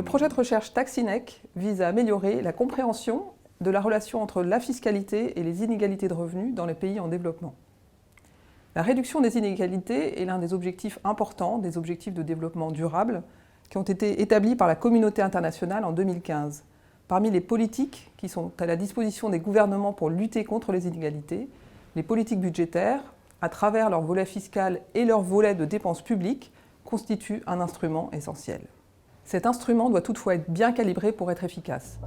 projet de recherche Taxinec vise à améliorer la compréhension de la relation entre la fiscalité et les inégalités de revenus dans les pays en développement. La réduction des inégalités est l'un des objectifs importants des objectifs de développement durable qui ont été établis par la communauté internationale en 2015. Parmi les politiques qui sont à la disposition des gouvernements pour lutter contre les inégalités, les politiques budgétaires, à travers leur volet fiscal et leur volet de dépenses publiques, constituent un instrument essentiel. Cet instrument doit toutefois être bien calibré pour être efficace.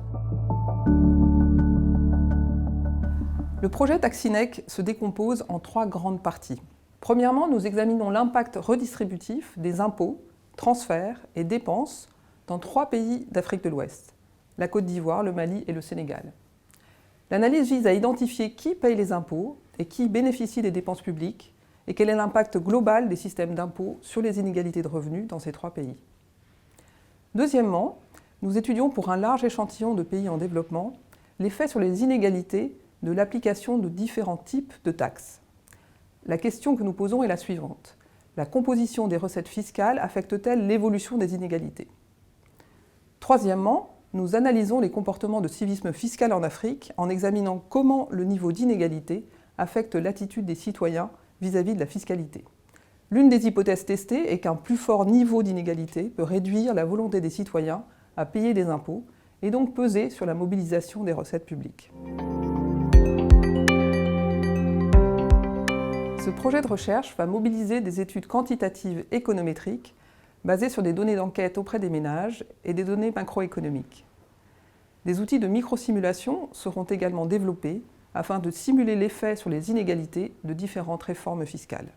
Le projet Taxinec se décompose en 3 grandes parties. Premièrement, nous examinons l'impact redistributif des impôts, transferts et dépenses dans 3 pays d'Afrique de l'Ouest, la Côte d'Ivoire, le Mali et le Sénégal. L'analyse vise à identifier qui paye les impôts et qui bénéficie des dépenses publiques et quel est l'impact global des systèmes d'impôts sur les inégalités de revenus dans ces 3 pays. Deuxièmement, nous étudions pour un large échantillon de pays en développement l'effet sur les inégalités de l'application de différents types de taxes. La question que nous posons est la suivante. La composition des recettes fiscales affecte-t-elle l'évolution des inégalités? Troisièmement, nous analysons les comportements de civisme fiscal en Afrique en examinant comment le niveau d'inégalité affecte l'attitude des citoyens vis-à-vis de la fiscalité. L'une des hypothèses testées est qu'un plus fort niveau d'inégalité peut réduire la volonté des citoyens à payer des impôts et donc peser sur la mobilisation des recettes publiques. Ce projet de recherche va mobiliser des études quantitatives économétriques basées sur des données d'enquête auprès des ménages et des données macroéconomiques. Des outils de microsimulation seront également développés afin de simuler l'effet sur les inégalités de différentes réformes fiscales.